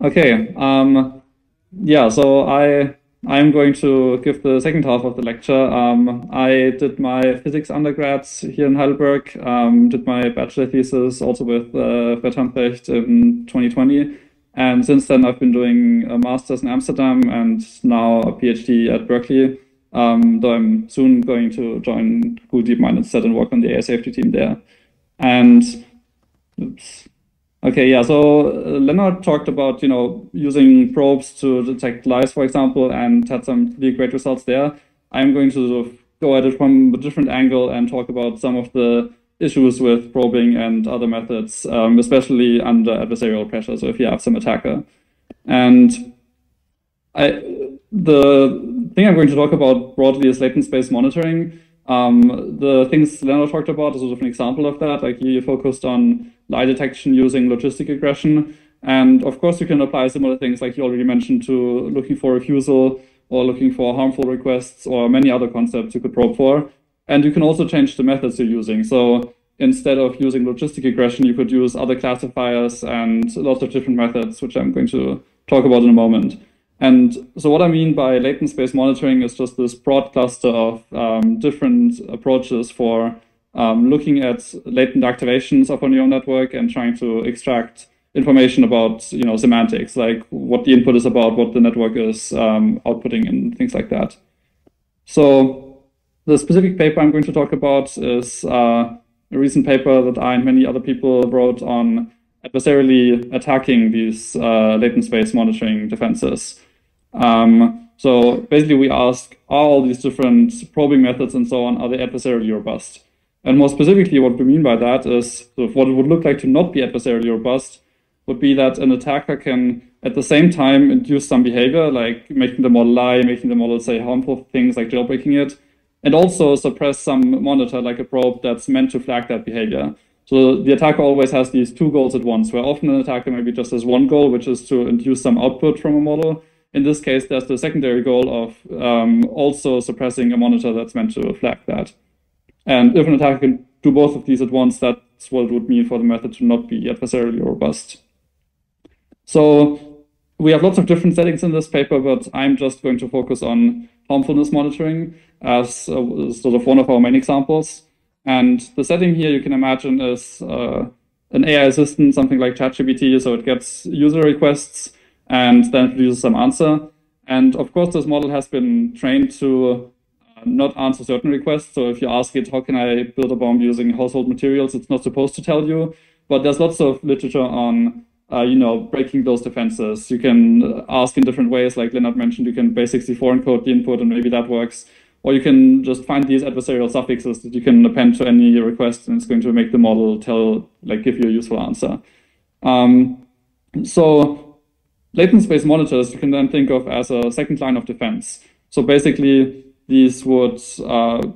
Okay. Yeah. So I'm going to give the second half of the lecture. I did my physics undergrads here in Heidelberg. Did my bachelor thesis also with Hamprecht in 2020, and since then I've been doing a master's in Amsterdam and now a PhD at Berkeley. Though I'm soon going to join Google DeepMind instead and work on the AI safety team there. And oops. Okay, yeah. So Lennart talked about using probes to detect lice, for example, and had some really great results there. I'm going to sort of go at it from a different angle and talk about some of the issues with probing and other methods, especially under adversarial pressure. So if you have some attacker, and the thing I'm going to talk about broadly is latent-space monitoring. The things Lennart talked about is sort of an example of that. Like he focused on lie detection using logistic regression. And of course, you can apply similar things like you already mentioned to looking for refusal or looking for harmful requests or many other concepts you could probe for. And you can also change the methods you're using. So instead of using logistic regression, you could use other classifiers and lots of different methods, which I'm going to talk about in a moment. And so what I mean by latent-space monitoring is just this broad cluster of different approaches for looking at latent activations of a neural network and trying to extract information about semantics, like what the input is about, what the network is outputting, and things like that. So the specific paper I'm going to talk about is a recent paper that I and many other people wrote on adversarially attacking these latent-space monitoring defenses. So basically we ask, are all these different probing methods and so on, are they adversarially robust? And more specifically, what we mean by that is sort of what it would look like to not be adversarially robust would be that an attacker can at the same time induce some behavior, like making the model lie, making the model say harmful things like jailbreaking it, and also suppress some monitor like a probe that's meant to flag that behavior. So the attacker always has these two goals at once, where often an attacker maybe just has one goal, which is to induce some output from a model. In this case, there's the secondary goal of also suppressing a monitor that's meant to flag that. And if an attacker can do both of these at once, that's what it would mean for the method to not be adversarially robust. So we have lots of different settings in this paper, but I'm just going to focus on harmfulness monitoring as sort of one of our main examples. And the setting here you can imagine is an AI assistant, something like ChatGPT. So it gets user requests and then produces some answer. And of course, this model has been trained to not answer certain requests. So if you ask it, how can I build a bomb using household materials, it's not supposed to tell you. But there's lots of literature on breaking those defenses. You can ask in different ways, like Lennart mentioned, you can base64 encode the input and maybe that works. Or you can just find these adversarial suffixes that you can append to any request and it's going to make the model give you a useful answer. So latent-space monitors you can then think of as a second line of defense. So basically these would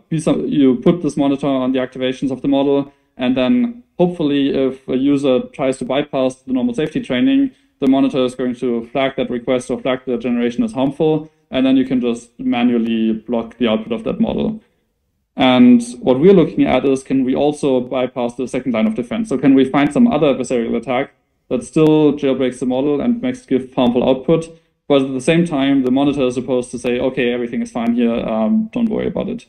be you put this monitor on the activations of the model, and then hopefully if a user tries to bypass the normal safety training, the monitor is going to flag that request or flag the generation as harmful, and then you can just manually block the output of that model. And what we're looking at is, can we also bypass the second line of defense? So can we find some other adversarial attack that still jailbreaks the model and makes it give harmful output, but at the same time, the monitor is supposed to say, okay, everything is fine here, don't worry about it.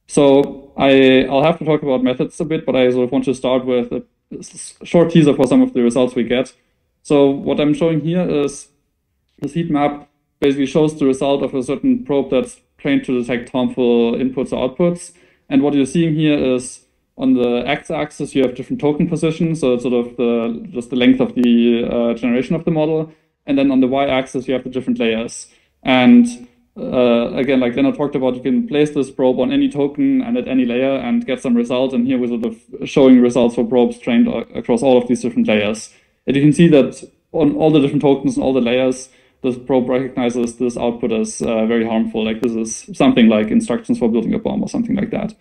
So I'll have to talk about methods a bit, but I sort of want to start with a short teaser for some of the results we get. So what I'm showing here is this heat map basically shows the result of a certain probe that's trained to detect harmful inputs or outputs. And what you're seeing here is on the x-axis, you have different token positions. So it's sort of just the length of the generation of the model. And then on the y-axis, you have the different layers. And again, like Lennart talked about, you can place this probe on any token and at any layer and get some results. And here we're sort of showing results for probes trained across all of these different layers. And you can see that on all the different tokens and all the layers, this probe recognizes this output as very harmful. Like this is something like instructions for building a bomb or something like that.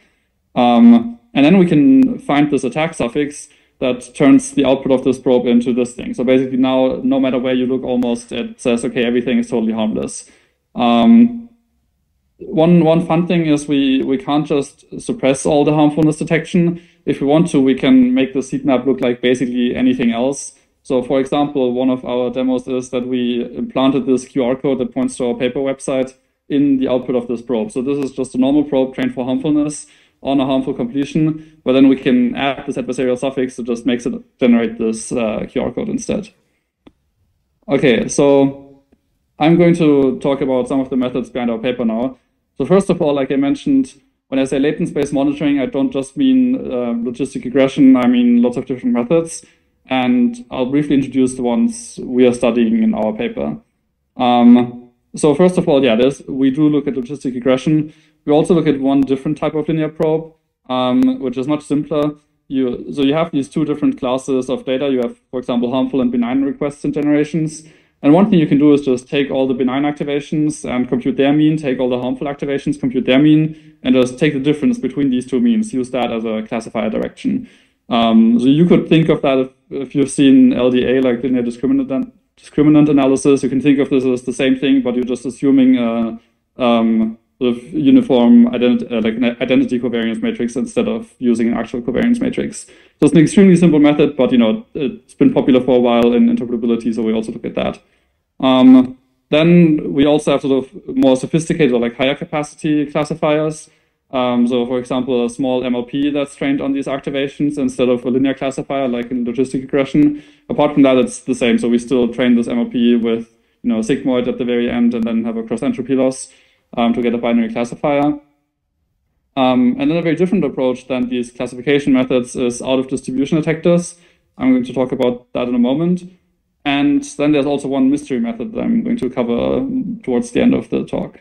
And then we can find this attack suffix that turns the output of this probe into this thing. So basically now, no matter where you look, almost it says, okay, everything is totally harmless. One fun thing is we can't just suppress all the harmfulness detection. If we want to, we can make this heat map look like basically anything else. So for example, one of our demos is that we implanted this QR code that points to our paper website in the output of this probe. So this is just a normal probe trained for harmfulness on a harmful completion, but then we can add this adversarial suffix that just makes it generate this QR code instead. Okay, so I'm going to talk about some of the methods behind our paper now. So first of all, like I mentioned, when I say latent space monitoring, I don't just mean logistic regression, I mean lots of different methods. And I'll briefly introduce the ones we are studying in our paper. So first of all, yeah, we do look at logistic regression. We also look at one different type of linear probe, which is much simpler. So you have these two different classes of data. You have, for example, harmful and benign requests and generations. And one thing you can do is just take all the benign activations and compute their mean, take all the harmful activations, compute their mean, and just take the difference between these two means, use that as a classifier direction. So you could think of that if you've seen LDA, like linear discriminant analysis, you can think of this as the same thing, but you're just assuming a sort of uniform like an identity covariance matrix instead of using an actual covariance matrix. So it's an extremely simple method, but it's been popular for a while in interpretability, so we also look at that. Then we also have sort of more sophisticated or like higher capacity classifiers. So for example, a small MLP that's trained on these activations instead of a linear classifier like in logistic regression. Apart from that, it's the same. So we still train this MLP with sigmoid at the very end and then have a cross entropy loss to get a binary classifier. And then a very different approach than these classification methods is out of distribution detectors. I'm going to talk about that in a moment. And then there's also one mystery method that I'm going to cover towards the end of the talk.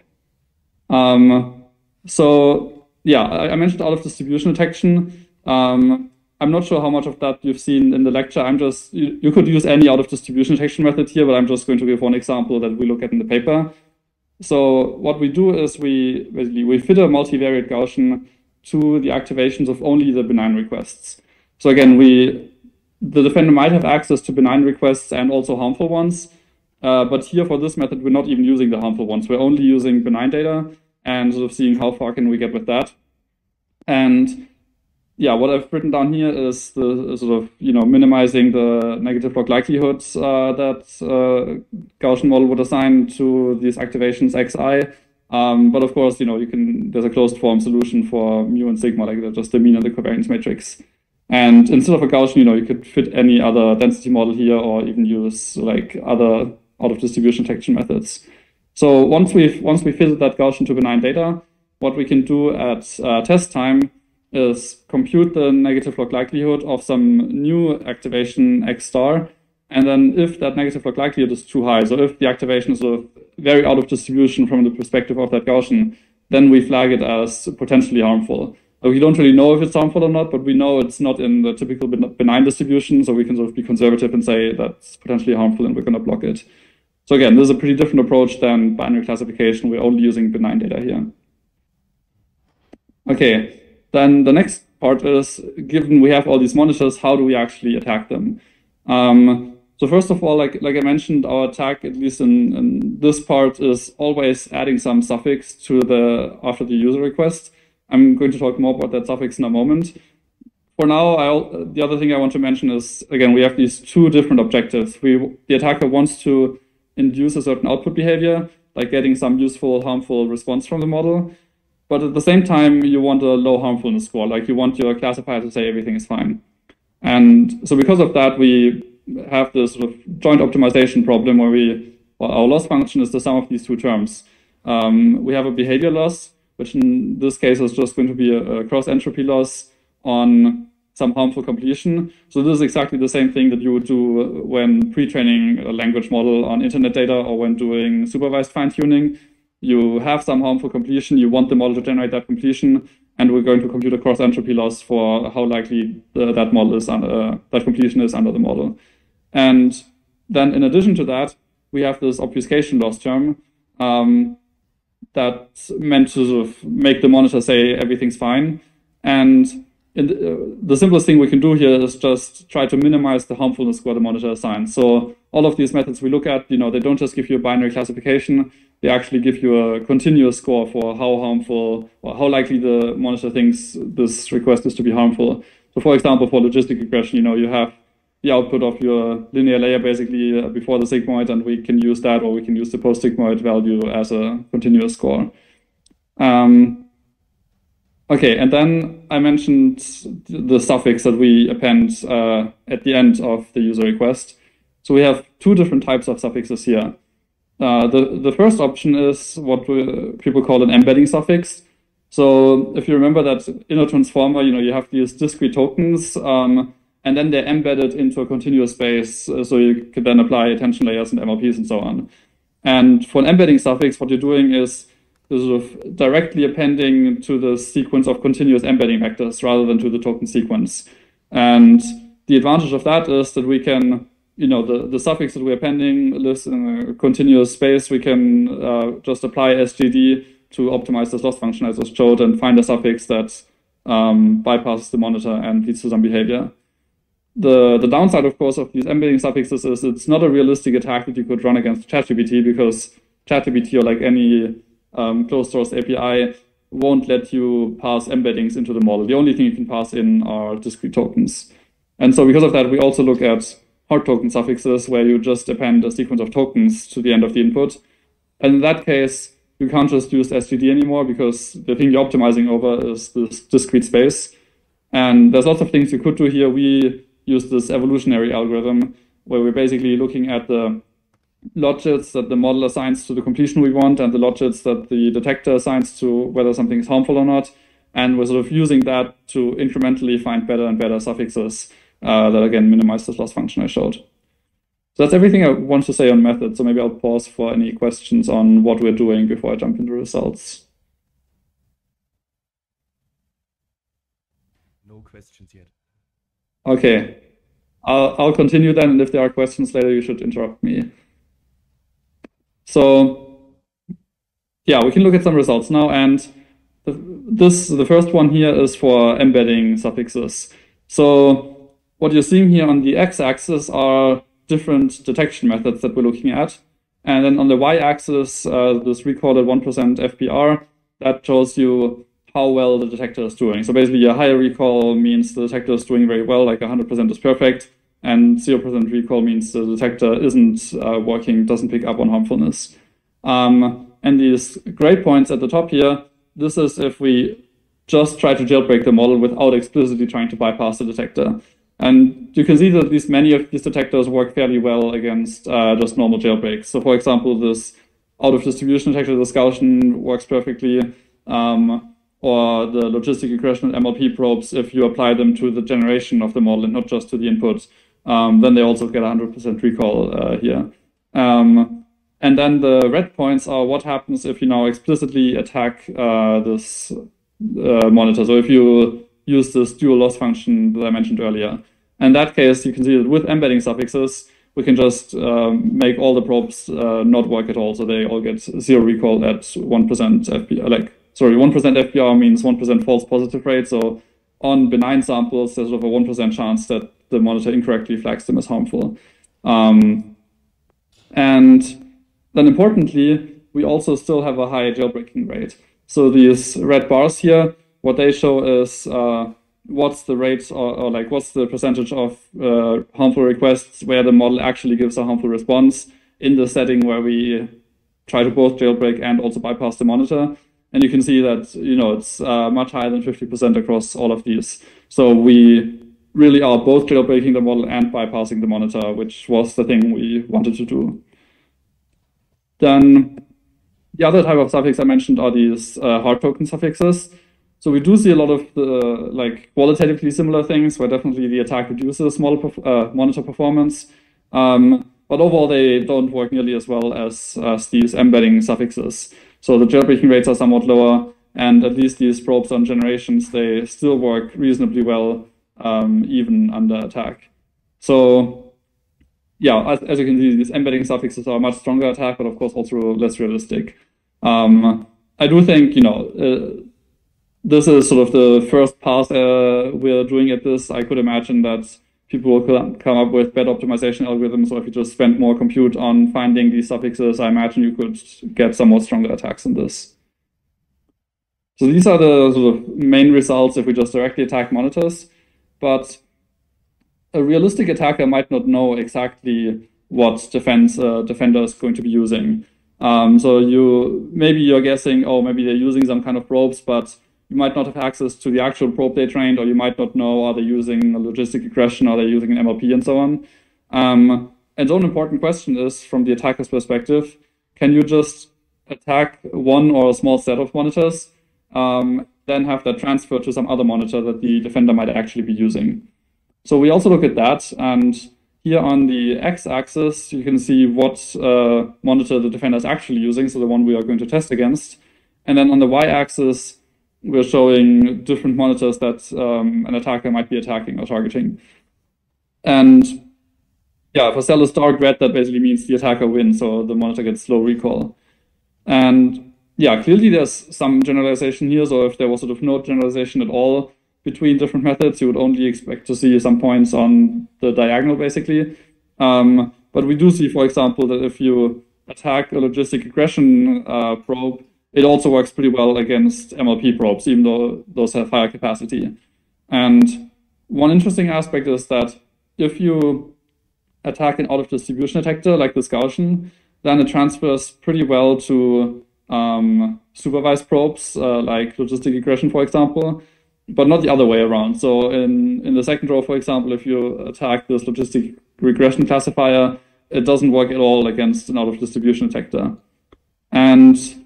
So yeah, I mentioned out of distribution detection. I'm not sure how much of that you've seen in the lecture. You could use any out of distribution detection method here, but I'm just going to give one example that we look at in the paper. So what we do is we fit a multivariate Gaussian to the activations of only the benign requests. So again, the defender might have access to benign requests and also harmful ones. But here for this method, we're not even using the harmful ones. We're only using benign data and sort of seeing how far can we get with that. And yeah, what I've written down here is the sort of, minimizing the negative log likelihoods that Gaussian model would assign to these activations xi. But of course, there's a closed form solution for mu and sigma, like just the mean of the covariance matrix. And instead of a Gaussian, you could fit any other density model here or even use like other out of distribution detection methods. So once we fitted that Gaussian to benign data, what we can do at test time is compute the negative log likelihood of some new activation x star. And then if that negative log likelihood is too high, so if the activation is sort of very out of distribution from the perspective of that Gaussian, then we flag it as potentially harmful. So we don't really know if it's harmful or not, but we know it's not in the typical benign distribution, so we can sort of be conservative and say that's potentially harmful and we're going to block it. So again, this is a pretty different approach than binary classification. We're only using benign data here. Okay, then the next part is, given we have all these monitors, how do we actually attack them? So first of all, like I mentioned, our attack, at least in this part, is always adding some suffix to after the user request. I'm going to talk more about that suffix in a moment. For now, the other thing I want to mention is, again, we have these two different objectives. The attacker wants to induce a certain output behavior, like getting some useful, harmful response from the model. But at the same time, you want a low harmfulness score, like you want your classifier to say everything is fine. And so because of that, we have this sort of joint optimization problem where our loss function is the sum of these two terms. We have a behavior loss, which in this case is just going to be a cross entropy loss on some harmful completion. So this is exactly the same thing that you would do when pre-training a language model on internet data or when doing supervised fine-tuning. You have some harmful completion, you want the model to generate that completion, and we're going to compute a cross entropy loss for how likely that completion is under the model. And then in addition to that, we have this obfuscation loss term that's meant to sort of make the monitor say everything's fine. And the simplest thing we can do here is just try to minimize the harmfulness score the monitor assigns. So all of these methods we look at, they don't just give you a binary classification, they actually give you a continuous score for how harmful or how likely the monitor thinks this request is to be harmful. So for example, for logistic regression, you have the output of your linear layer basically before the sigmoid, and we can use that, or we can use the post-sigmoid value as a continuous score. Okay, and then I mentioned the suffix that we append at the end of the user request. So we have two different types of suffixes here. The first option is what people call an embedding suffix. So if you remember that in a transformer, you have these discrete tokens, and then they're embedded into a continuous space, so you can then apply attention layers and MLPs and so on. And for an embedding suffix, what you're doing is sort of directly appending to the sequence of continuous embedding vectors rather than to the token sequence. And the advantage of that is that we can, the suffix that we're appending lives in a continuous space. We can just apply SGD to optimize this loss function as was showed and find a suffix that bypasses the monitor and leads to some behavior. The downside, of course, of these embedding suffixes is it's not a realistic attack that you could run against ChatGPT, because ChatGPT, or like any closed source API, won't let you pass embeddings into the model. The only thing you can pass in are discrete tokens. And so because of that, we also look at hard token suffixes, where you just append a sequence of tokens to the end of the input. And in that case, you can't just use SGD anymore, because the thing you're optimizing over is this discrete space. And there's lots of things you could do here. We use this evolutionary algorithm, where we're basically looking at the logits that the model assigns to the completion we want and the logits that the detector assigns to whether something is harmful or not. And we're sort of using that to incrementally find better and better suffixes that, again, minimize this loss function I showed. So that's everything I want to say on methods. So maybe I'll pause for any questions on what we're doing before I jump into results. No questions yet. Okay. I'll continue then, and if there are questions later, you should interrupt me. So yeah, we can look at some results now, and the first one here is for embedding suffixes. So what you're seeing here on the x-axis are different detection methods that we're looking at. And then on the y-axis, this recorded 1% FPR, that shows you how well the detector is doing. So basically, a higher recall means the detector is doing very well, like 100% is perfect, and 0% recall means the detector isn't working, doesn't pick up on harmfulness. And these gray points at the top here, this is if we just try to jailbreak the model without explicitly trying to bypass the detector. And you can see that at least many of these detectors work fairly well against just normal jailbreaks. So for example, this out-of-distribution detector, this Gaussian, works perfectly, or the logistic regression and MLP probes, if you apply them to the generation of the model and not just to the input, then they also get 100% recall here. And then the red points are what happens if you now explicitly attack this monitor. So if you use this dual loss function that I mentioned earlier. In that case, you can see that with embedding suffixes, we can just make all the probes not work at all. So they all get 0 recall at 1% FPR. 1% FPR means 1% false positive rate. So on benign samples, there's sort of a 1% chance that the monitor incorrectly flags them as harmful. And then importantly, we also still have a high jailbreaking rate. So these red bars here, what they show is what's the rate or like what's the percentage of harmful requests where the model actually gives a harmful response in the setting where we try to both jailbreak and also bypass the monitor. And you can see that, it's much higher than 50% across all of these. So we really are both jailbreaking the model and bypassing the monitor, which was the thing we wanted to do. Then the other type of suffix I mentioned are these hard token suffixes. So we do see a lot of the qualitatively similar things, where definitely the attack reduces monitor performance. But overall, they don't work nearly as well as these embedding suffixes. So the jailbreaking rates are somewhat lower, and at least these probes on generations, they still work reasonably well, even under attack. So yeah, as you can see, these embedding suffixes are a much stronger attack, but of course also less realistic. I do think, this is sort of the first pass we're doing at this. I could imagine that people will come up with better optimization algorithms, or if you just spend more compute on finding these suffixes, I imagine you could get somewhat stronger attacks in this. So these are the sort of main results if we just directly attack monitors. But a realistic attacker might not know exactly what defender is going to be using. So maybe you're guessing, oh, maybe they're using some kind of probes, but you might not have access to the actual probe they trained, or you might not know, are they using a logistic regression, are they using an MLP, and so on. And so an important question is, from the attacker's perspective, can you just attack one or a small set of monitors, then have that transfer to some other monitor that the defender might actually be using? So we also look at that, and here on the x-axis, you can see what monitor the defender is actually using, so the one we are going to test against. And then on the y-axis, we're showing different monitors that an attacker might be attacking or targeting. And yeah, if a cell is dark red, that basically means the attacker wins, so the monitor gets slow recall. And yeah, clearly there's some generalization here, so if there was sort of no generalization at all between different methods, you would only expect to see some points on the diagonal, basically. But we do see, for example, that if you attack a logistic regression probe, it also works pretty well against MLP probes, even though those have higher capacity. And one interesting aspect is that if you attack an out-of-distribution detector like this Gaussian, then it transfers pretty well to supervised probes like logistic regression, for example, but not the other way around. So in the second row, for example, if you attack this logistic regression classifier, it doesn't work at all against an out-of-distribution detector. And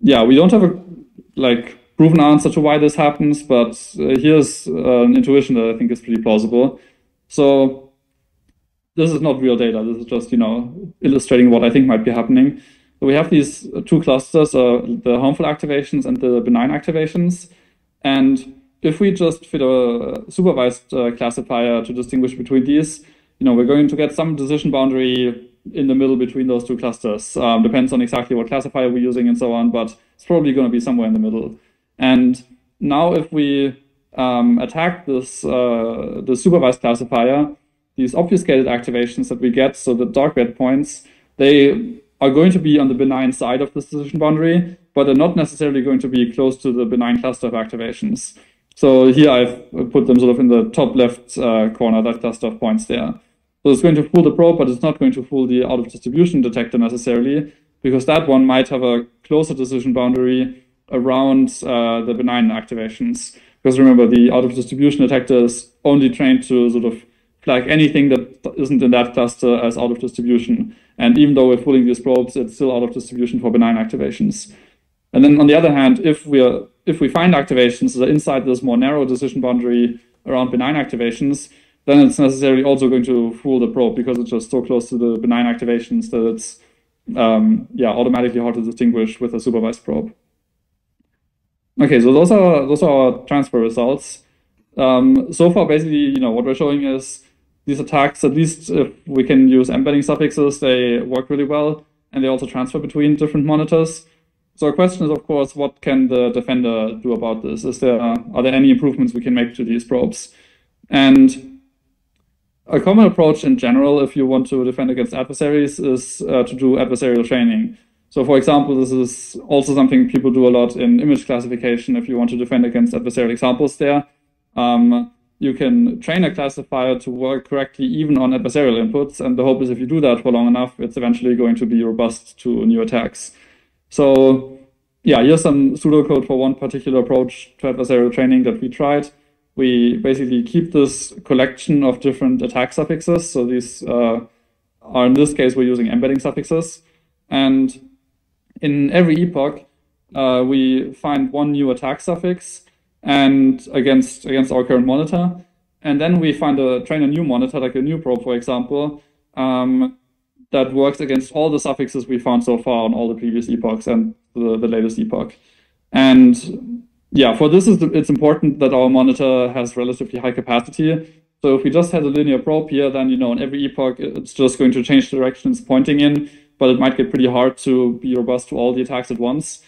yeah, we don't have a proven answer to why this happens, but here's an intuition that I think is pretty plausible. So this is not real data. This is just, illustrating what I think might be happening. So we have these two clusters, the harmful activations and the benign activations. And if we just fit a supervised classifier to distinguish between these, we're going to get some decision boundary in the middle between those two clusters. Depends on exactly what classifier we're using and so on, but it's probably going to be somewhere in the middle. And now if we attack the supervised classifier, these obfuscated activations that we get, so the dark red points, they are going to be on the benign side of this decision boundary, but they're not necessarily going to be close to the benign cluster of activations. So here I've put them sort of in the top left corner, that cluster of points there. So it's going to fool the probe, but it's not going to fool the out-of-distribution detector necessarily, because that one might have a closer decision boundary around the benign activations. Because remember, the out-of-distribution detector is only trained to sort of flag anything that isn't in that cluster as out-of-distribution. And even though we're fooling these probes, it's still out-of-distribution for benign activations. And then on the other hand, if we find activations that are inside this more narrow decision boundary around benign activations, then it's necessarily also going to fool the probe because it's just so close to the benign activations that it's automatically hard to distinguish with a supervised probe. Okay, so those are our transfer results. So far, basically, what we're showing is these attacks, at least if we can use embedding suffixes, they work really well, and they also transfer between different monitors. So our question is, of course, what can the defender do about this? Are there any improvements we can make to these probes? And a common approach in general, if you want to defend against adversaries, is to do adversarial training. So for example, this is also something people do a lot in image classification. If you want to defend against adversarial examples there, you can train a classifier to work correctly even on adversarial inputs. And the hope is if you do that for long enough, it's eventually going to be robust to new attacks. So yeah, here's some pseudocode for one particular approach to adversarial training that we tried. We basically keep this collection of different attack suffixes. So these are, in this case, we're using embedding suffixes. And in every epoch, we find one new attack suffix and against our current monitor. And then we train a new monitor, like a new probe, for example, that works against all the suffixes we found so far on all the previous epochs and the latest epoch. And yeah, for this, it's important that our monitor has relatively high capacity. So if we just had a linear probe here, then, in every epoch, it's just going to change the direction it's pointing in, but it might get pretty hard to be robust to all the attacks at once.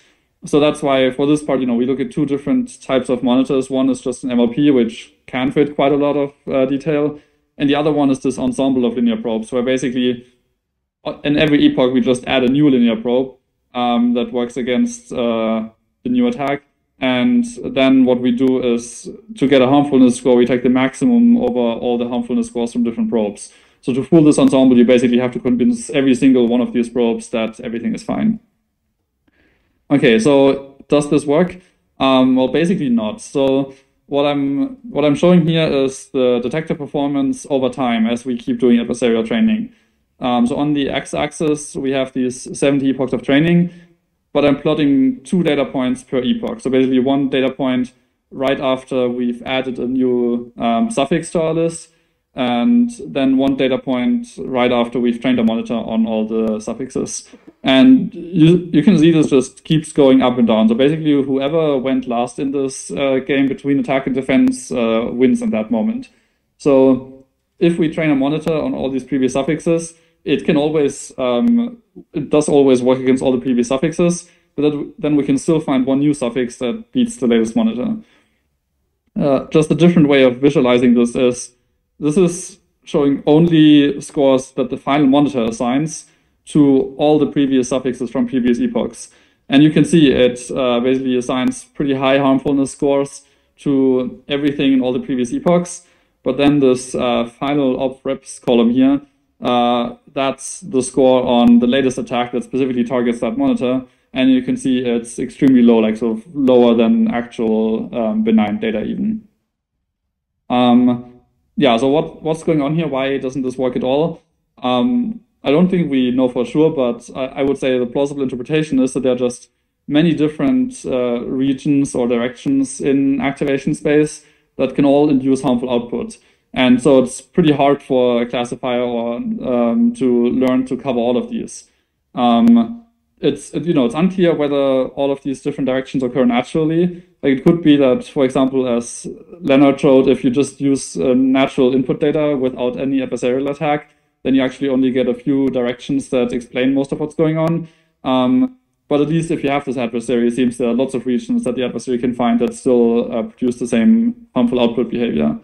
So that's why for this part, we look at two different types of monitors. One is just an MLP, which can fit quite a lot of detail. And the other one is this ensemble of linear probes, where basically in every epoch, we just add a new linear probe that works against the new attack. And then what we do is, to get a harmfulness score, we take the maximum over all the harmfulness scores from different probes. So to fool this ensemble, you basically have to convince every single one of these probes that everything is fine. Okay, so does this work? Well, basically not. So what I'm showing here is the detector performance over time as we keep doing adversarial training. So on the x-axis, we have these 70 epochs of training, but I'm plotting 2 data points per epoch. So basically 1 data point right after we've added a new suffix to our list, and then 1 data point right after we've trained a monitor on all the suffixes. And you can see this just keeps going up and down. So basically, whoever went last in this game between attack and defense wins in that moment. So if we train a monitor on all these previous suffixes, it can always, it does always work against all the previous suffixes, but then we can still find 1 new suffix that beats the latest monitor. Just a different way of visualizing this is showing only scores that the final monitor assigns to all the previous suffixes from previous epochs. And you can see it basically assigns pretty high harmfulness scores to everything in all the previous epochs. But then this final op reps column here, that's the score on the latest attack that specifically targets that monitor. And you can see it's extremely low, like sort of lower than actual benign data even. Yeah, so what's going on here? Why doesn't this work at all? I don't think we know for sure, but I would say the plausible interpretation is that there are just many different regions or directions in activation space that can all induce harmful output. And so it's pretty hard for a classifier or to learn to cover all of these. It's unclear whether all of these different directions occur naturally. Like it could be that, for example, as Lennart showed, if you just use natural input data without any adversarial attack, then you actually only get a few directions that explain most of what's going on. But at least if you have this adversary, it seems there are lots of regions that the adversary can find that still produce the same harmful output behavior.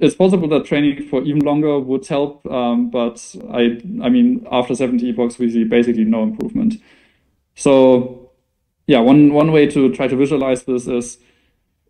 It's possible that training for even longer would help, but I mean, after 70 epochs, we see basically no improvement. So yeah, one way to try to visualize this is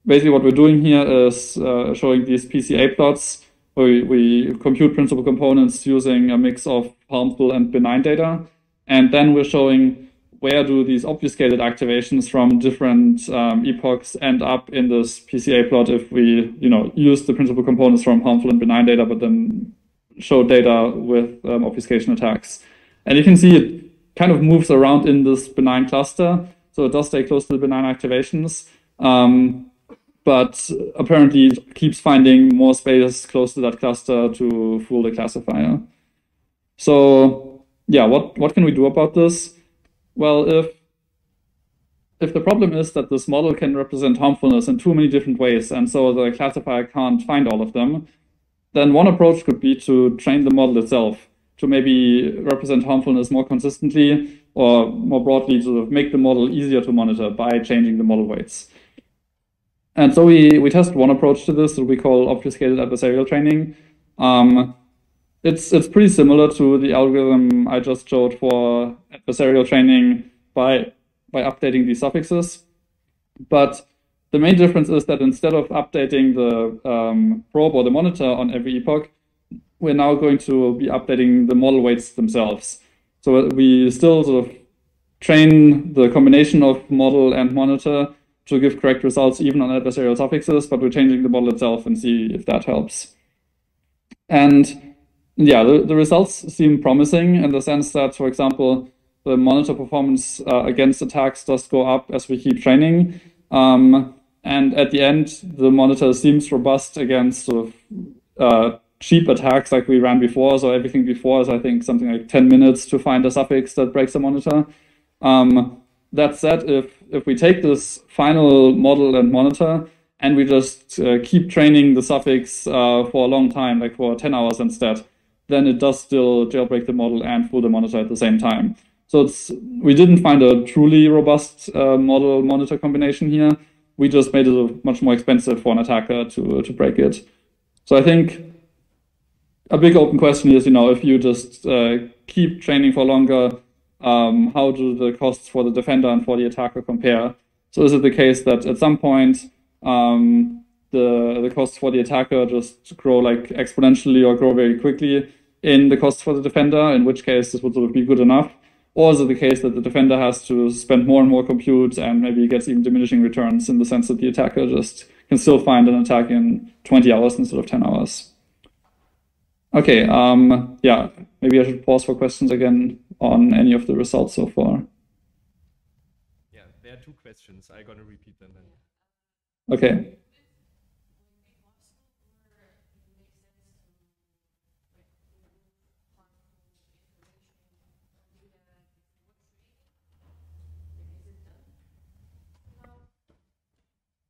basically what we're doing here is showing these PCA plots where we compute principal components using a mix of harmful and benign data. And then we're showing where do these obfuscated activations from different epochs end up in this PCA plot if we use the principal components from harmful and benign data, but then show data with obfuscation attacks. And you can see it kind of moves around in this benign cluster. So it does stay close to the benign activations, but apparently it keeps finding more space close to that cluster to fool the classifier. So yeah, what can we do about this? Well, if the problem is that this model can represent harmfulness in too many different ways, and so the classifier can't find all of them, then one approach could be to train the model itself to maybe represent harmfulness more consistently, or more broadly, to make the model easier to monitor by changing the model weights. And so we test one approach to this that we call obfuscated adversarial training. It's pretty similar to the algorithm I just showed for adversarial training by updating these suffixes. But the main difference is that instead of updating the probe or the monitor on every epoch, we're now going to be updating the model weights themselves. So we still sort of train the combination of model and monitor to give correct results even on adversarial suffixes, but we're changing the model itself and see if that helps. And yeah, the results seem promising in the sense that, for example, the monitor performance against attacks does go up as we keep training. And at the end, the monitor seems robust against sort of cheap attacks like we ran before. So everything before is, I think, something like 10 minutes to find a suffix that breaks a monitor. That said, if we take this final model and monitor and we just keep training the suffix for a long time, like for 10 hours instead, then it does still jailbreak the model and fool the monitor at the same time. So we didn't find a truly robust model-monitor combination here. We just made it much more expensive for an attacker to break it. So I think a big open question is, if you just keep training for longer, how do the costs for the defender and for the attacker compare? So is it the case that at some point the costs for the attacker just grow like exponentially or grow very quickly in the costs for the defender, in which case this would sort of be good enough? Or is it the case that the defender has to spend more and more compute and maybe gets even diminishing returns in the sense that the attacker just can still find an attack in 20 hours instead of 10 hours? Okay, yeah, maybe I should pause for questions again on any of the results so far. Yeah, there are 2 questions. I'm going to repeat them then. Okay.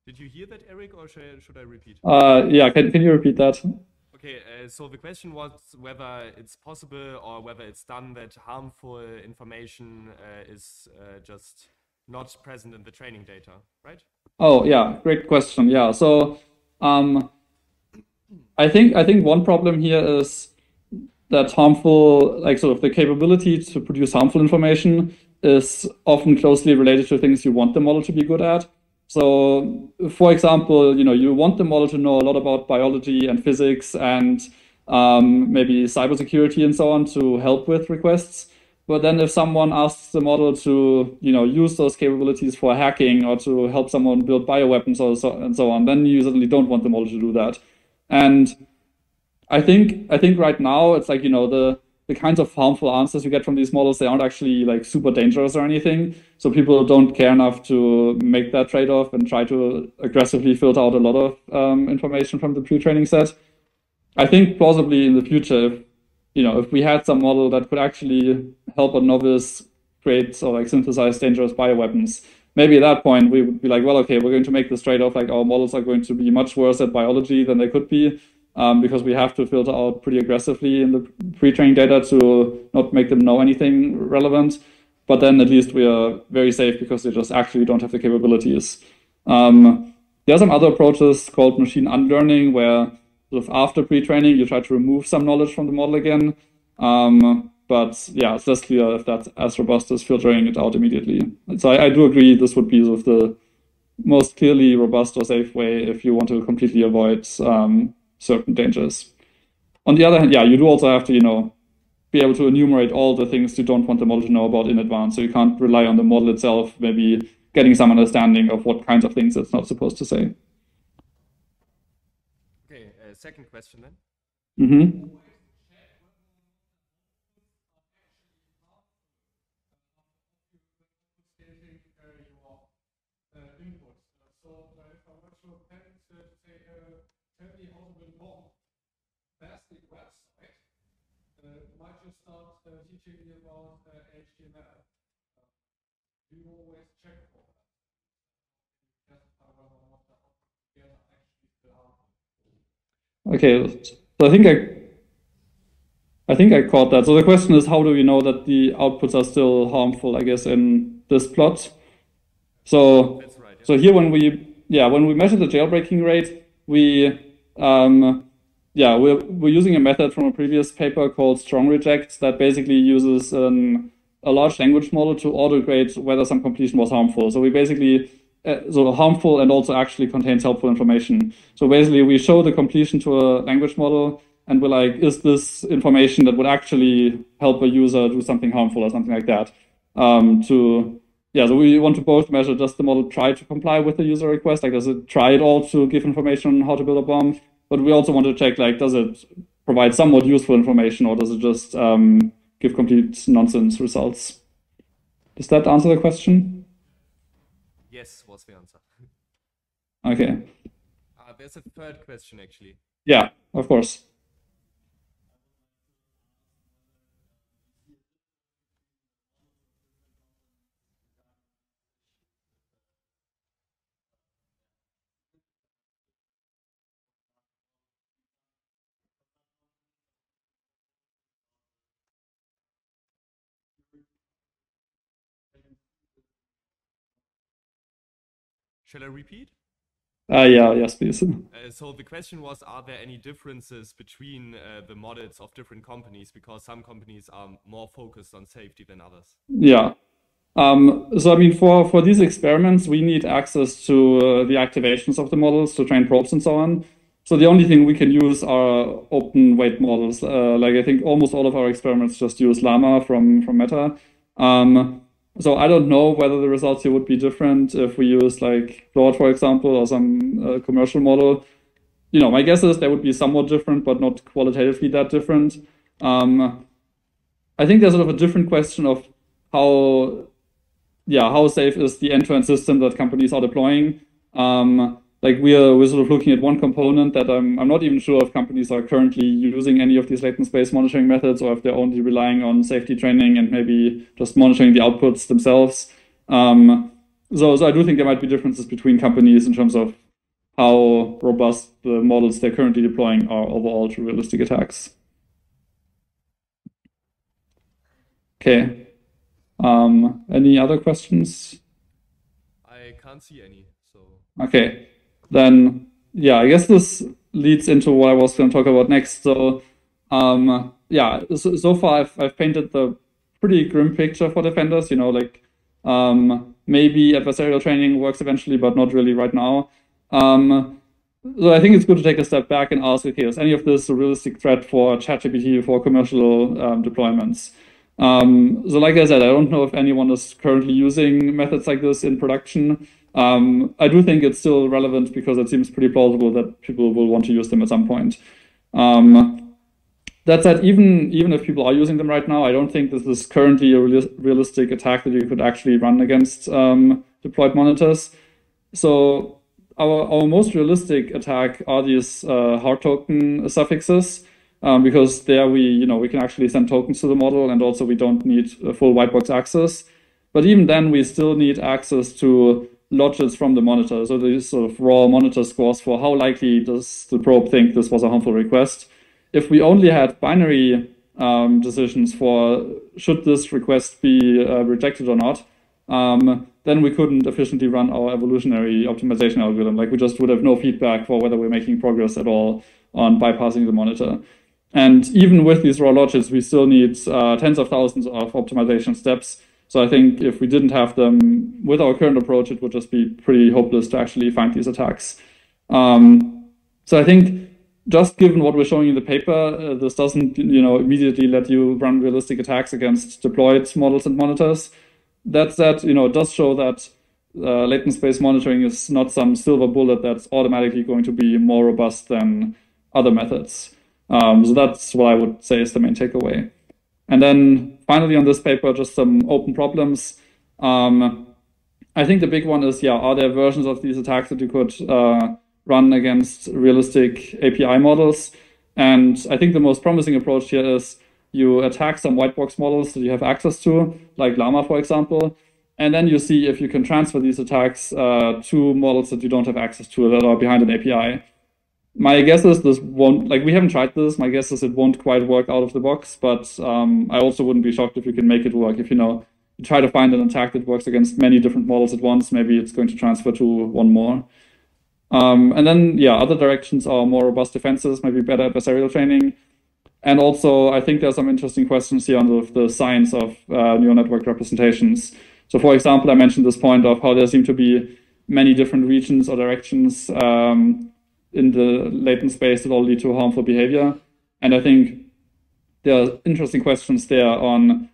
Did you hear that, Erik, or should I repeat? Yeah, can you repeat that? Okay, so the question was whether it's possible or whether it's done that harmful information is just not present in the training data, right? Oh, yeah, great question. Yeah, so I think one problem here is that harmful, like sort of the capability to produce harmful information is often closely related to things you want the model to be good at. So, for example, you want the model to know a lot about biology and physics and maybe cybersecurity and so on to help with requests. But then if someone asks the model to, use those capabilities for hacking or to help someone build bioweapons and so on, then you certainly don't want the model to do that. And I think right now it's like, the kinds of harmful answers you get from these models, they aren't actually like super dangerous or anything. So people don't care enough to make that trade-off and try to aggressively filter out a lot of information from the pre-training set. I think plausibly in the future, if we had some model that could actually help a novice create or like synthesize dangerous bioweapons, maybe at that point we would be like, well, okay, we're going to make this trade-off, like our models are going to be much worse at biology than they could be. Because we have to filter out pretty aggressively in the pre-training data to not make them know anything relevant. But then at least we are very safe because they just actually don't have the capabilities. There are some other approaches called machine unlearning, where sort of after pre-training, you try to remove some knowledge from the model again. But yeah, it's less clear if that's as robust as filtering it out immediately. So I do agree this would be sort of the most clearly robust or safe way if you want to completely avoid certain dangers. On the other hand, yeah, you do also have to, be able to enumerate all the things you don't want the model to know about in advance. So you can't rely on the model itself, maybe getting some understanding of what kinds of things it's not supposed to say. Okay, second question then. Mm-hmm. Might you start teaching me about HTML? Do you always check for that? Okay, so I think I caught that. So the question is, how do we know that the outputs are still harmful, I guess, in this plot? So That's right, yeah. So here when we measure the jailbreaking rate, we're using a method from a previous paper called strong reject that basically uses a large language model to auto-grade whether some completion was harmful. So we basically so harmful and also actually contains helpful information. So basically we show the completion to a language model and we're like, is this information that would actually help a user do something harmful or something like that? So we want to both measure, does the model try to comply with the user request? Like, does it try at all to give information on how to build a bomb? But we also want to check, like, does it provide somewhat useful information or does it just give complete nonsense results? Does that answer the question? Yes, was the answer. Okay. There's a third question, actually. Yeah, of course. Shall I repeat? Yes, please. So the question was, are there any differences between the models of different companies? Because some companies are more focused on safety than others. Yeah. So I mean, for these experiments, we need access to the activations of the models to train probes and so on. So the only thing we can use are open weight models. Like I think almost all of our experiments just use Llama from Meta. So I don't know whether the results here would be different if we use like Claude, for example, or some commercial model. You know, my guess is they would be somewhat different, but not qualitatively that different. I think there's sort of a different question of how safe is the end-to-end system that companies are deploying. Like we're sort of looking at one component that I'm not even sure if companies are currently using any of these latent space monitoring methods or if they're only relying on safety training and maybe just monitoring the outputs themselves. So I do think there might be differences between companies in terms of how robust the models they're currently deploying are overall to realistic attacks. Okay. Any other questions? I can't see any, so. Okay. Then, yeah, I guess this leads into what I was going to talk about next. So, yeah, so far I've painted the pretty grim picture for defenders, you know, like maybe adversarial training works eventually, but not really right now. So I think it's good to take a step back and ask, okay, is any of this a realistic threat for ChatGPT for commercial deployments? So like I said, I don't know if anyone is currently using methods like this in production. I do think it's still relevant because it seems pretty plausible that people will want to use them at some point. That said, even if people are using them right now, I don't think this is currently a realistic attack that you could actually run against deployed monitors. So our most realistic attack are these hard token suffixes. Because there we can actually send tokens to the model, and also we don't need full white box access. But even then, we still need access to lodges from the monitor. So these sort of raw monitor scores for how likely does the probe think this was a harmful request. If we only had binary decisions for should this request be rejected or not, then we couldn't efficiently run our evolutionary optimization algorithm. Like we just would have no feedback for whether we're making progress at all on bypassing the monitor. And even with these raw lodges, we still need tens of thousands of optimization steps. So I think if we didn't have them with our current approach, it would just be pretty hopeless to actually find these attacks. So I think just given what we're showing in the paper, this doesn't immediately let you run realistic attacks against deployed models and monitors. That said, it does show that latent space monitoring is not some silver bullet that's automatically going to be more robust than other methods. So that's what I would say is the main takeaway. And then finally on this paper, just some open problems. I think the big one is, are there versions of these attacks that you could run against realistic API models? And I think the most promising approach here is you attack some white box models that you have access to, like Llama, for example, and then you see if you can transfer these attacks to models that you don't have access to that are behind an API. My guess is this won't, we haven't tried this. My guess is it won't quite work out of the box, but I also wouldn't be shocked if you can make it work. If you try to find an attack that works against many different models at once, maybe it's going to transfer to one more. And then, other directions are more robust defenses, maybe better adversarial training. And also, I think there are some interesting questions here on the science of neural network representations. So for example, I mentioned this point of how there seem to be many different regions or directions in the latent space that all lead to harmful behavior. And I think there are interesting questions there on,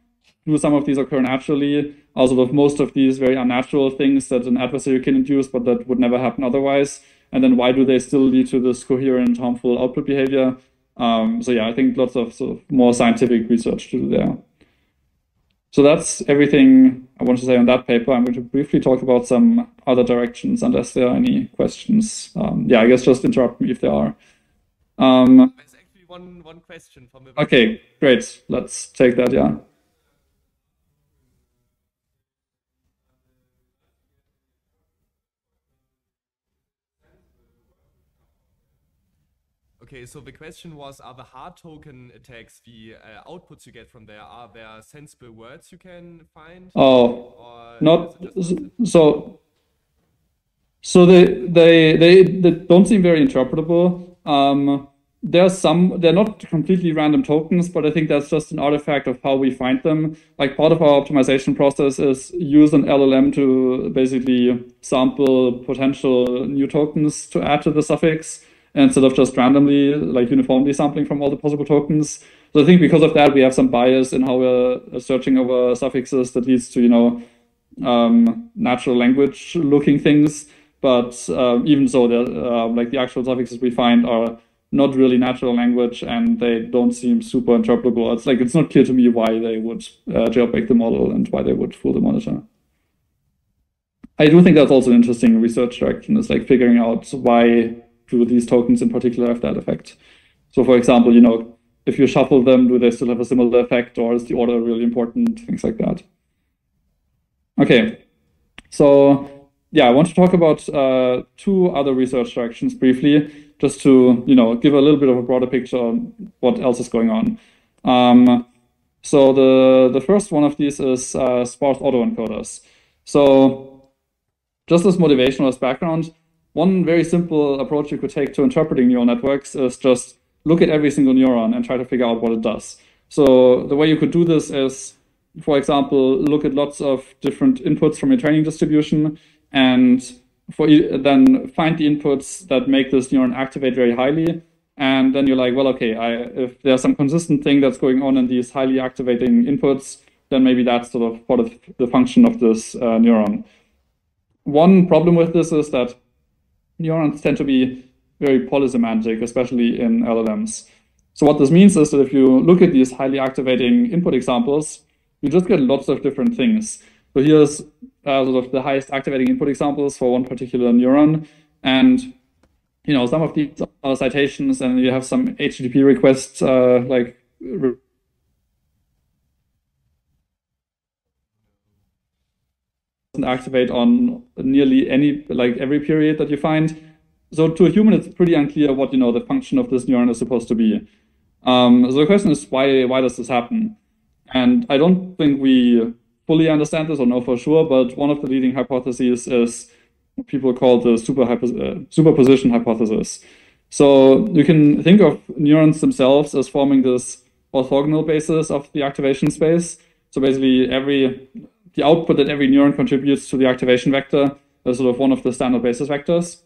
do some of these occur naturally? Are sort of most of these very unnatural things that an adversary can induce, but that would never happen otherwise? And then why do they still lead to this coherent, harmful output behavior? So I think lots of sort of more scientific research to do there. So that's everything I want to say on that paper. I'm going to briefly talk about some other directions, unless there are any questions. I guess just interrupt me if there are. There's actually one question from the. Okay, great. Let's take that. Yeah. Okay, so the question was, are the hard token attacks, the outputs you get from there, are there sensible words you can find? Oh, not so. So they don't seem very interpretable. they're not completely random tokens, but I think that's just an artifact of how we find them. Like part of our optimization process is use an LLM to basically sample potential new tokens to add to the suffix instead of just randomly, like uniformly sampling from all the possible tokens. So I think because of that, we have some bias in how we're searching over suffixes that leads to, natural language looking things. But even so, like the actual suffixes we find are not really natural language, and they don't seem super interpretable. It's not clear to me why they would jailbreak the model and why they would fool the monitor. I do think that's also an interesting research direction, is like figuring out why do these tokens in particular have that effect. So for example, if you shuffle them, do they still have a similar effect, or is the order really important? Things like that. Okay, so yeah, I want to talk about two other research directions briefly, just to give a little bit of a broader picture on what else is going on. So the first one of these is sparse autoencoders. So just as motivation or as background, one very simple approach you could take to interpreting neural networks is just look at every single neuron and try to figure out what it does. So the way you could do this is, for example, look at lots of different inputs from your training distribution and then find the inputs that make this neuron activate very highly. And then you're like, well, okay, if there's some consistent thing that's going on in these highly activating inputs, then maybe that's sort of part of the function of this neuron. One problem with this is that neurons tend to be very polysemantic, especially in LLMs. So what this means is that if you look at these highly activating input examples, you just get lots of different things. So here's sort of the highest activating input examples for one particular neuron. And some of these are citations, and you have some HTTP requests activate on nearly every period that you find. So to a human, it's pretty unclear what the function of this neuron is supposed to be. So the question is, why does this happen? And I don't think we fully understand this or know for sure, but one of the leading hypotheses is what people call the superposition hypothesis. So you can think of neurons themselves as forming this orthogonal basis of the activation space. So basically the output that every neuron contributes to the activation vector is sort of one of the standard basis vectors.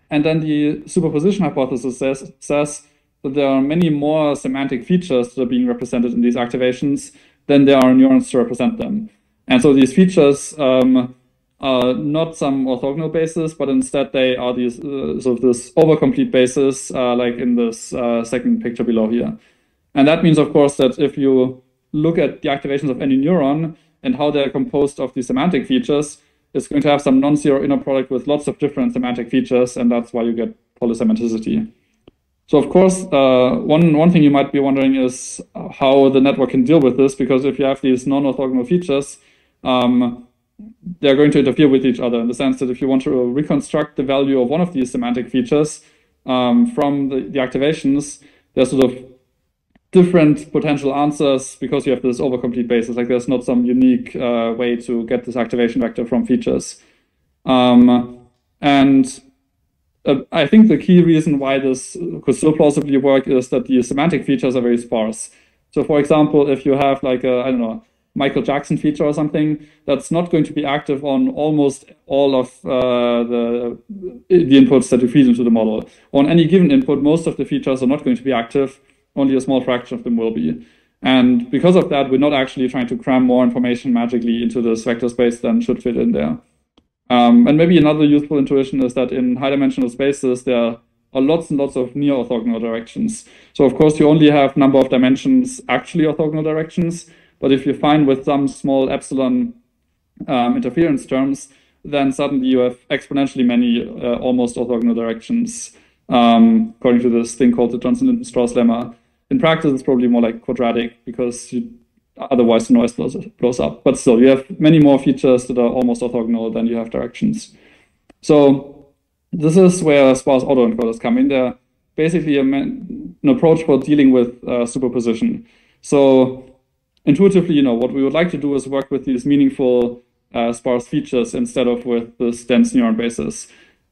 And then the superposition hypothesis says that there are many more semantic features that are being represented in these activations than there are neurons to represent them. And so these features are not some orthogonal basis, but instead they are these sort of this overcomplete basis, like in this second picture below here. And that means, of course, that if you look at the activations of any neuron and how they're composed of these semantic features, it's going to have some non-zero inner product with lots of different semantic features, and that's why you get polysemanticity. So of course, one thing you might be wondering is how the network can deal with this, because if you have these non-orthogonal features, they're going to interfere with each other in the sense that if you want to reconstruct the value of one of these semantic features from the activations, there's sort of different potential answers because you have this overcomplete basis. Like there's not some unique way to get this activation vector from features. I think the key reason why this could still plausibly work is that the semantic features are very sparse. So for example, if you have like a, I don't know, Michael Jackson feature or something, that's not going to be active on almost all of the inputs that you feed into the model. On any given input, most of the features are not going to be active, only a small fraction of them will be. And because of that, we're not actually trying to cram more information magically into this vector space than should fit in there. And maybe another useful intuition is that in high-dimensional spaces, there are lots and lots of near orthogonal directions. So of course, you only have number of dimensions actually orthogonal directions. But if you find with some small epsilon interference terms, then suddenly you have exponentially many almost orthogonal directions, according to this thing called the Johnson-Linton-Strauss lemma. In practice, it's probably more like quadratic because otherwise the noise blows up. But still, you have many more features that are almost orthogonal than you have directions. So this is where sparse autoencoders come in. They're basically an approach for dealing with superposition. So intuitively, what we would like to do is work with these meaningful sparse features instead of with this dense neuron basis.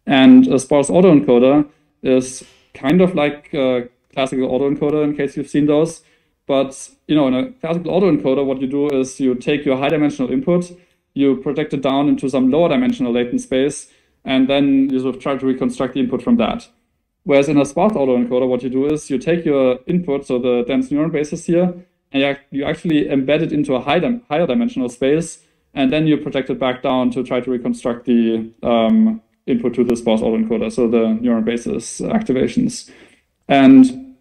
And a sparse autoencoder is kind of like a classical autoencoder in case you've seen those. But in a classical autoencoder, what you do is you take your high dimensional input, you project it down into some lower dimensional latent space, and then you sort of try to reconstruct the input from that. Whereas in a sparse autoencoder, what you do is you take your input, so the dense neuron bases here, and you actually embed it into a higher dimensional space, and then you project it back down to try to reconstruct the input to the sparse autoencoder, so the neuron basis activations. And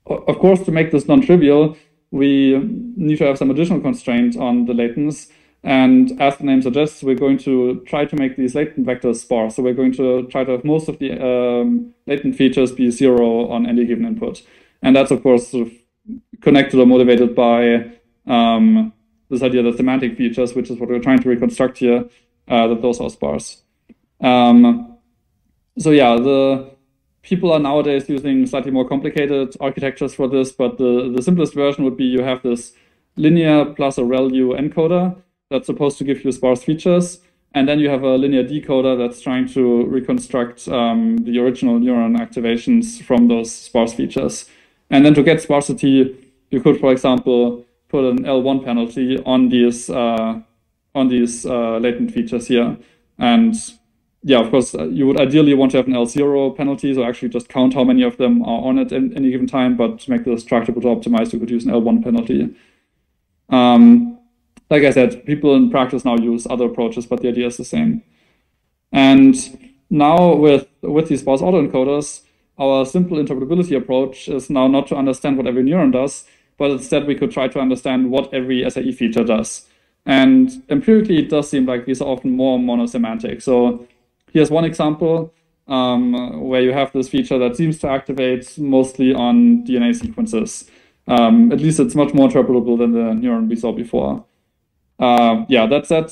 of course, to make this non-trivial, we need to have some additional constraints on the latents. And as the name suggests, we're going to try to make these latent vectors sparse. So we're going to try to have most of the latent features be 0 on any given input. And that's, of course, sort of connected or motivated by this idea that semantic features, which is what we're trying to reconstruct here, that those are sparse. So yeah, the people are nowadays using slightly more complicated architectures for this, but the simplest version would be you have this linear plus a ReLU encoder that's supposed to give you sparse features, and then you have a linear decoder that's trying to reconstruct the original neuron activations from those sparse features. And then to get sparsity, you could, for example, put an L1 penalty on these latent features here. And yeah, of course, you would ideally want to have an L0 penalty, so actually just count how many of them are on it at any given time, but to make this tractable to optimize, you could use an L1 penalty. Like I said, people in practice now use other approaches, but the idea is the same. And now with these sparse autoencoders, our simple interpretability approach is now not to understand what every neuron does, but instead we could try to understand what every SAE feature does. And empirically, it does seem like these are often more monosemantic. So here's one example where you have this feature that seems to activate mostly on DNA sequences. At least it's much more interpretable than the neuron we saw before. Yeah, that said,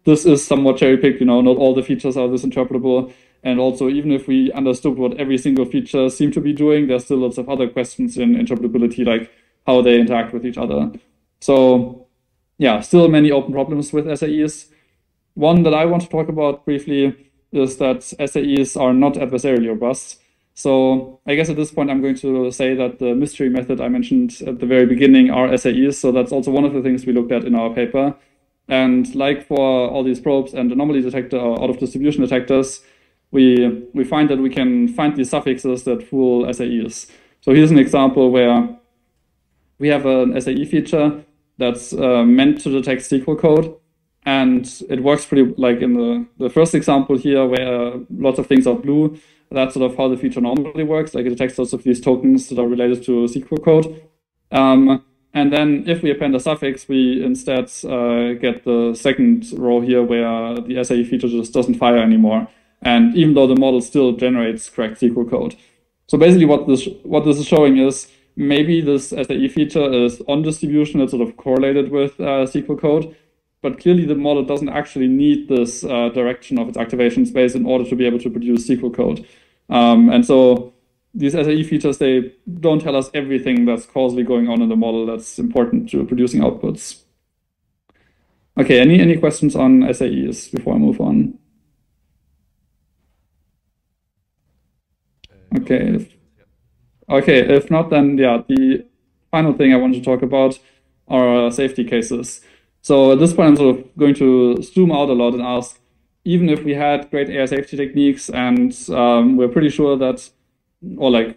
this is somewhat cherry-picked, not all the features are this interpretable. And also, even if we understood what every single feature seemed to be doing, there's still lots of other questions in interpretability, like how they interact with each other. So yeah, still many open problems with SAEs. One that I want to talk about briefly is that SAEs are not adversarially robust. So I guess at this point, I'm going to say that the mystery method I mentioned at the very beginning are SAEs. So that's also one of the things we looked at in our paper. And like for all these probes and anomaly detector or out of distribution detectors, we find that we can find these suffixes that fool SAEs. So here's an example where we have an SAE feature that's meant to detect SQL code. And it works pretty, like in the first example here, where lots of things are blue. That's sort of how the feature normally works. Like it detects lots of these tokens that are related to SQL code. And then if we append a suffix, we instead get the second row here where the SAE feature just doesn't fire anymore. And even though the model still generates correct SQL code. So basically what this is showing is maybe this SAE feature is on distribution, it's sort of correlated with SQL code. But clearly the model doesn't actually need this direction of its activation space in order to be able to produce SQL code. And so these SAE features, they don't tell us everything that's causally going on in the model that's important to producing outputs. Okay, any questions on SAEs before I move on? Okay. If not, then yeah, the final thing I want to talk about are safety cases. So at this point, I'm sort of going to zoom out a lot and ask, even if we had great AI safety techniques and we're pretty sure that, or like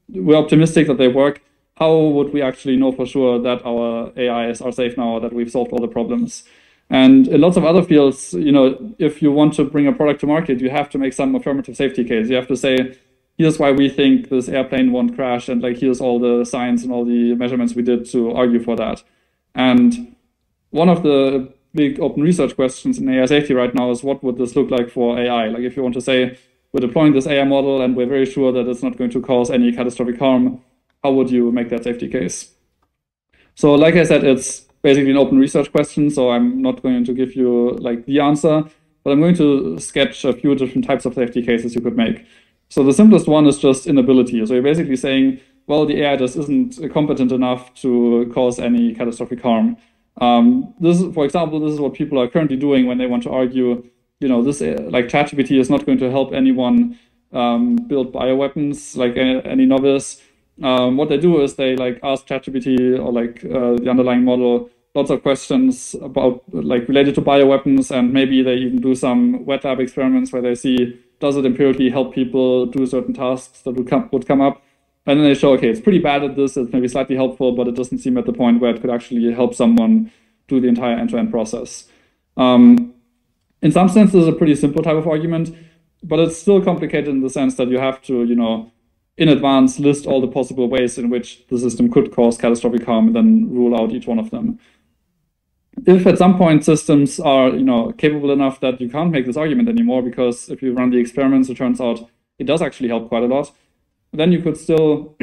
we're optimistic that they work, how would we actually know for sure that our AIs are safe now, or that we've solved all the problems? And in lots of other fields, if you want to bring a product to market, you have to make some affirmative safety case. You have to say, here's why we think this airplane won't crash, and like here's all the science and all the measurements we did to argue for that. And one of the big open research questions in AI safety right now is what would this look like for AI? Like if you want to say, we're deploying this AI model and we're very sure that it's not going to cause any catastrophic harm, how would you make that safety case? So like I said, it's basically an open research question, so I'm not going to give you like the answer, but I'm going to sketch a few different types of safety cases you could make. So the simplest one is just inability. So you're basically saying, well, the AI just isn't competent enough to cause any catastrophic harm. For example, this is what people are currently doing when they want to argue, this like ChatGPT is not going to help anyone build bioweapons, like any novice, what they do is they like ask ChatGPT or like the underlying model lots of questions about like related to bioweapons, and maybe they even do some wet lab experiments where they see, does it empirically help people do certain tasks that would come up? And then they show, okay, it's pretty bad at this, it's maybe slightly helpful, but it doesn't seem at the point where it could actually help someone do the entire end-to-end process. In some sense, this is a pretty simple type of argument, but it's still complicated in the sense that you have to, in advance list all the possible ways in which the system could cause catastrophic harm and then rule out each one of them. If at some point systems are, capable enough that you can't make this argument anymore, because if you run the experiments, it turns out it does actually help quite a lot, then you could still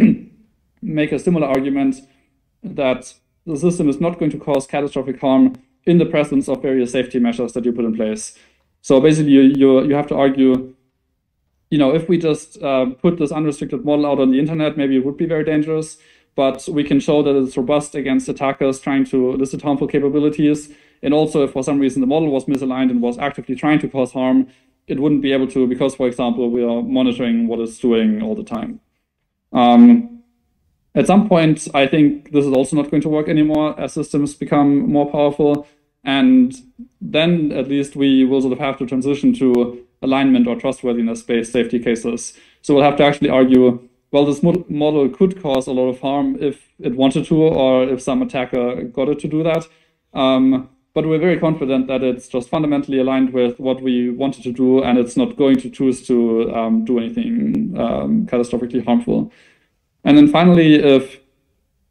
make a similar argument that the system is not going to cause catastrophic harm in the presence of various safety measures that you put in place. So basically, you have to argue, if we just put this unrestricted model out on the internet, maybe it would be very dangerous, but we can show that it's robust against attackers trying to elicit harmful capabilities. And also, if for some reason the model was misaligned and was actively trying to cause harm, it wouldn't be able to, because, for example, we are monitoring what it's doing all the time. At some point, I think this is also not going to work anymore as systems become more powerful. And then at least we will sort of have to transition to alignment or trustworthiness-based safety cases. So we'll have to actually argue, well, this model could cause a lot of harm if it wanted to, or if some attacker got it to do that. But we're very confident that it's just fundamentally aligned with what we wanted to do, and it's not going to choose to do anything catastrophically harmful. And then finally, if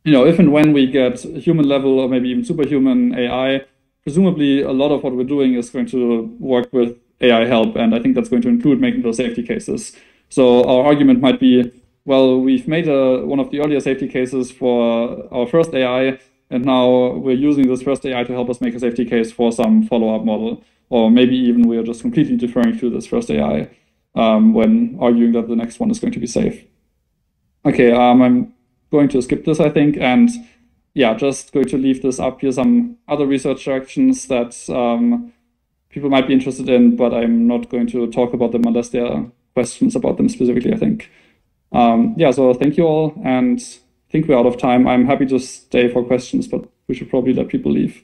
and when we get human level or maybe even superhuman AI, presumably a lot of what we're doing is going to work with AI help, and I think that's going to include making those safety cases. So our argument might be, well, we've made one of the earlier safety cases for our first AI, and now we're using this first AI to help us make a safety case for some follow-up model. Or maybe even we're just completely deferring to this first AI when arguing that the next one is going to be safe. Okay, I'm going to skip this, I think, and yeah, just going to leave this up here, some other research directions that people might be interested in, but I'm not going to talk about them unless there are questions about them specifically, I think. Yeah, so thank you all, and I think we're out of time. I'm happy to stay for questions, but we should probably let people leave.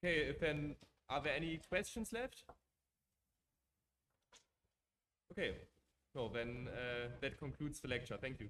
Okay, then are there any questions left? Okay, so then that concludes the lecture. Thank you.